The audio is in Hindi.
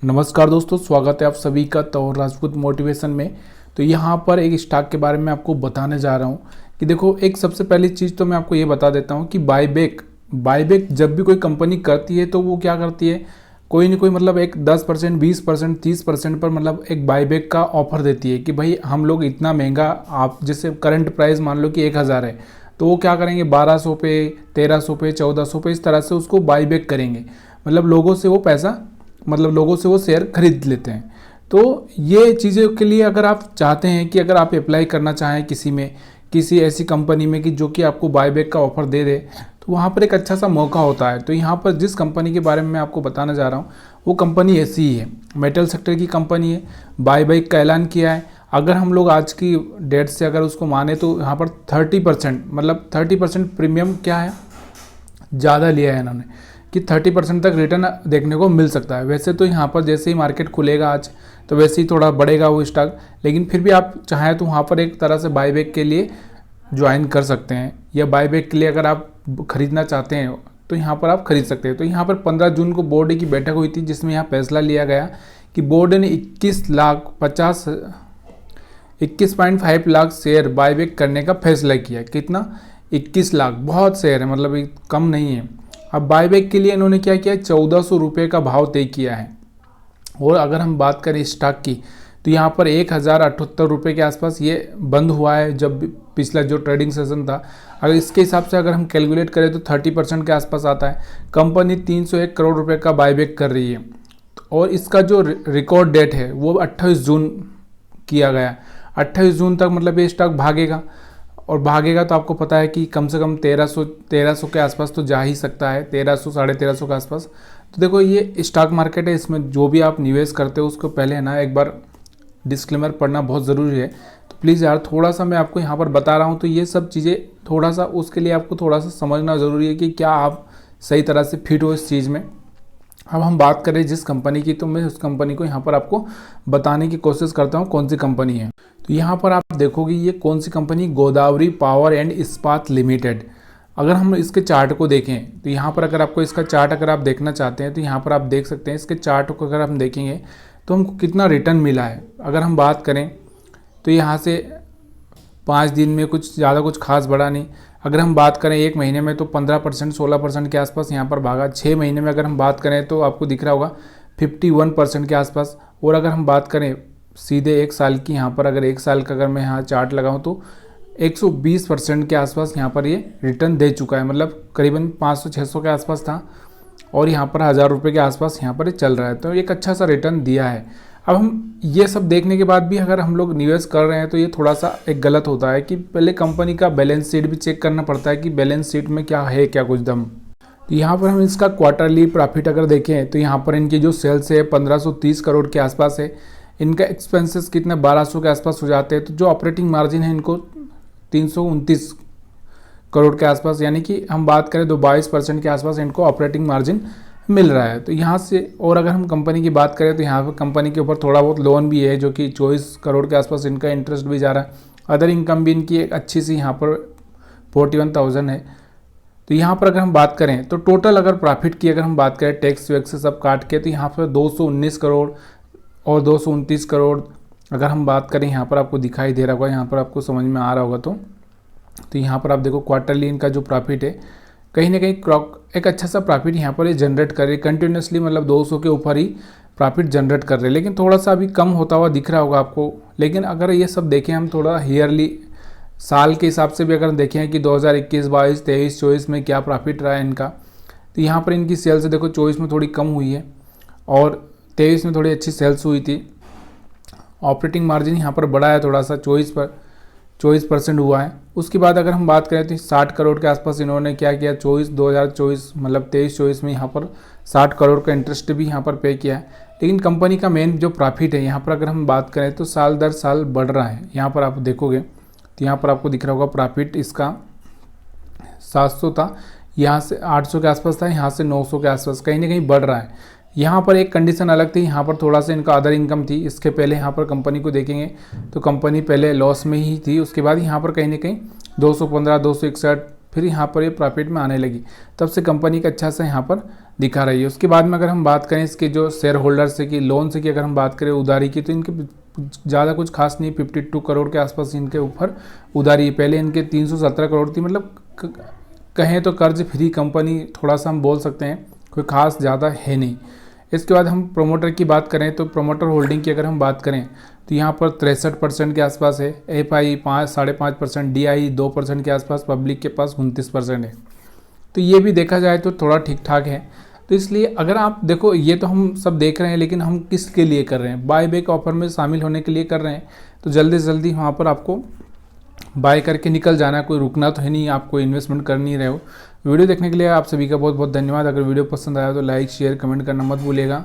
नमस्कार दोस्तों, स्वागत है आप सभी का तौर राजपूत मोटिवेशन में। तो यहाँ पर एक स्टॉक के बारे में आपको बताने जा रहा हूँ कि देखो, एक सबसे पहली चीज़ तो मैं आपको ये बता देता हूँ कि बायबैक जब भी कोई कंपनी करती है तो वो क्या करती है, कोई ना कोई मतलब एक 10%, 20%, 30% पर मतलब एक बायबैक का ऑफर देती है कि भाई हम लोग इतना महंगा, आप जैसे करंट प्राइस मान लो कि 1000 है तो वो क्या करेंगे 1200 पे, 1300 पे, 1400 पे, इस तरह से उसको बायबैक करेंगे। मतलब लोगों से वो शेयर खरीद लेते हैं। तो ये चीज़ों के लिए अगर आप चाहते हैं कि अगर आप अप्लाई करना चाहें किसी ऐसी कंपनी में कि जो कि आपको बायबैक का ऑफ़र दे दे, तो वहाँ पर एक अच्छा सा मौका होता है। तो यहाँ पर जिस कंपनी के बारे में मैं आपको बताने जा रहा हूँ वो कंपनी ऐसी ही है, मेटल सेक्टर की कंपनी है। बायबैक का ऐलान किया है। अगर हम लोग आज की डेट से अगर उसको माने तो यहाँ पर 30% मतलब 30% प्रीमियम क्या है, ज़्यादा लिया है इन्होंने कि 30% तक रिटर्न देखने को मिल सकता है। वैसे तो यहाँ पर जैसे ही मार्केट खुलेगा आज तो वैसे ही थोड़ा बढ़ेगा वो स्टॉक, लेकिन फिर भी आप चाहें तो वहाँ पर एक तरह से बायबैक के लिए ज्वाइन कर सकते हैं, या बायबैक के लिए अगर आप खरीदना चाहते हैं तो यहाँ पर आप खरीद सकते हैं। तो यहाँ पर 15 जून को बोर्ड की बैठक हुई थी जिसमें यहाँ फैसला लिया गया कि बोर्ड ने 21.5 लाख शेयर बायबैक करने का फैसला किया। कितना? 21 लाख, बहुत शेयर है, मतलब ये कम नहीं है। अब बायबैक के लिए इन्होंने क्या किया, 1400 रुपये का भाव तय किया है। और अगर हम बात करें स्टॉक की तो यहाँ पर 1078 रुपये के आसपास ये बंद हुआ है जब पिछला जो ट्रेडिंग सेशन था। अगर इसके हिसाब से अगर हम कैलकुलेट करें तो 30% के आसपास आता है। कंपनी 301 करोड़ रुपये का बायबैक कर रही है और इसका जो रिकॉर्ड डेट है वो 28 जून किया गया। 28 जून तक मतलब ये स्टॉक भागेगा, और भागेगा तो आपको पता है कि कम से कम 1300 के आसपास तो जा ही सकता है, 1300 1350 के आसपास। तो देखो, ये स्टॉक मार्केट है, इसमें जो भी आप निवेश करते हो उसको पहले है ना एक बार डिस्क्लेमर पढ़ना बहुत ज़रूरी है। तो प्लीज़ यार, थोड़ा सा मैं आपको यहाँ पर बता रहा हूँ तो ये सब चीज़ें थोड़ा सा उसके लिए आपको थोड़ा सा समझना ज़रूरी है कि क्या आप सही तरह से फिट हो इस चीज़ में। अब हम बात करें जिस कंपनी की, तो मैं उस कंपनी को यहाँ पर आपको बताने की कोशिश करता हूँ कौन सी कंपनी है। तो यहाँ पर आप देखोगे ये कौन सी कंपनी, गोदावरी पावर एंड इस्पात लिमिटेड। अगर हम इसके चार्ट को देखें तो यहाँ पर अगर आपको इसका चार्ट अगर आप देखना चाहते हैं तो यहाँ पर आप देख सकते हैं। इसके चार्ट को अगर हम देखेंगे तो हमको कितना रिटर्न मिला है अगर हम बात करें तो यहाँ से 5 दिन में कुछ ज़्यादा कुछ खास बढ़ा नहीं। अगर हम बात करें 1 महीने में तो 15% 16% के आसपास यहाँ पर भागा। 6 महीने में अगर हम बात करें तो आपको दिख रहा होगा 51% के आसपास। और अगर हम बात करें सीधे 1 साल की, यहाँ पर अगर 1 साल का अगर मैं यहाँ चार्ट लगाऊँ तो 120% के आसपास यहाँ पर ये रिटर्न दे चुका है। मतलब करीबन 500-600 के आसपास था और यहाँ पर 1000 रुपये के आसपास यहाँ पर चल रहा है। तो एक अच्छा सा रिटर्न दिया है। अब हम ये सब देखने के बाद भी अगर हम लोग निवेश कर रहे हैं तो ये थोड़ा सा एक गलत होता है कि पहले कंपनी का बैलेंस शीट भी चेक करना पड़ता है कि बैलेंस शीट में क्या है, क्या कुछ दम। तो यहाँ पर हम इसका क्वार्टरली प्रॉफिट अगर देखें तो यहाँ पर इनकी जो सेल्स है 1530 करोड़ के आसपास है। इनका एक्सपेंसेस कितने 1200 के आसपास हो जाते हैं। तो जो ऑपरेटिंग मार्जिन है इनको 329 करोड़ के आसपास, यानी कि हम बात करें तो 22% के आसपास इनको ऑपरेटिंग मार्जिन मिल रहा है। तो यहाँ से, और अगर हम कंपनी की बात करें तो यहाँ पर कंपनी के ऊपर थोड़ा बहुत लोन भी है जो कि 24 करोड़ के आसपास इनका इंटरेस्ट भी जा रहा है। अदर इनकम भी इनकी एक अच्छी सी यहाँ पर 41,000 है। तो यहाँ पर अगर हम बात करें तो टोटल अगर प्रॉफिट की अगर हम बात करें टैक्स वैक्स से सब काट के तो यहाँ पर 219 करोड़ और 229 करोड़ अगर हम बात करें, यहाँ पर आपको दिखाई दे रहा होगा, यहाँ पर आपको समझ में आ रहा होगा। तो यहाँ पर आप देखो क्वार्टरली इनका जो प्रॉफिट है कहीं ना कहीं एक अच्छा सा प्रॉफिट यहाँ पर ये जनरेट कर रही है कंटिन्यूसली, मतलब 200 के ऊपर ही प्रॉफिट जनरेट कर रहे हैं। लेकिन थोड़ा सा अभी कम होता हुआ दिख रहा होगा आपको। लेकिन अगर ये सब देखें हम थोड़ा ईयरली साल के हिसाब से भी अगर देखें कि 2021, 22, 23, 24 में क्या प्रॉफिट रहा है इनका, तो यहाँ पर इनकी सेल्स देखो 24 में थोड़ी कम हुई है और 23 में थोड़ी अच्छी सेल्स हुई थी। ऑपरेटिंग मार्जिन यहाँ पर बढ़ा है थोड़ा सा, 24% हुआ है। उसके बाद अगर हम बात करें तो 60 करोड़ के आसपास इन्होंने क्या किया, 2024 मतलब 23-24 में यहाँ पर 60 करोड़ का इंटरेस्ट भी यहाँ पर पे किया है। लेकिन कंपनी का मेन जो प्रॉफिट है यहाँ पर अगर हम बात करें तो साल दर साल बढ़ रहा है। यहाँ पर आप देखोगे तो यहाँ पर आपको दिख रहा होगा प्रॉफिट इसका 700 था, यहाँ से 800 के आसपास था, यहाँ से 900 के आसपास कहीं ना कहीं बढ़ रहा है। यहाँ पर एक कंडीशन अलग थी, यहाँ पर थोड़ा सा इनका अदर इनकम थी। इसके पहले यहाँ पर कंपनी को देखेंगे तो कंपनी पहले लॉस में ही थी, उसके बाद यहाँ पर कहीं ना कहीं 215, 261, फिर यहाँ पर ये प्रॉफिट में आने लगी, तब से कंपनी का अच्छा सा यहाँ पर दिखा रही है। उसके बाद में अगर हम बात करें इसके जो शेयर होल्डर से की लोन से की अगर हम बात करें उधारी की, तो इनके ज़्यादा कुछ खास नहीं, 52 करोड़ के आसपास इनके ऊपर उधारी है। पहले इनके 317 करोड़ थी, मतलब कहें तो कर्ज फ्री कंपनी थोड़ा सा हम बोल सकते हैं, कोई खास ज़्यादा है नहीं। इसके बाद हम प्रोमोटर की बात करें तो प्रोमोटर होल्डिंग की अगर हम बात करें तो यहाँ पर 63% के आसपास है, FI 5.5%, DI 2% के आसपास, पब्लिक के पास 29% है। तो ये भी देखा जाए तो थोड़ा ठीक ठाक है। तो इसलिए अगर आप देखो, ये तो हम सब देख रहे हैं, लेकिन हम किसके लिए कर रहे हैं? बाय बैक ऑफर में शामिल होने के लिए कर रहे हैं। तो जल्दी से जल्दी वहाँ पर आपको बाय करके निकल जाना है, कोई रुकना तो है नहीं, आपको इन्वेस्टमेंट कर नहीं रहे हो। वीडियो देखने के लिए आप सभी का बहुत बहुत धन्यवाद। अगर वीडियो पसंद आया तो लाइक शेयर कमेंट करना मत भूलिएगा।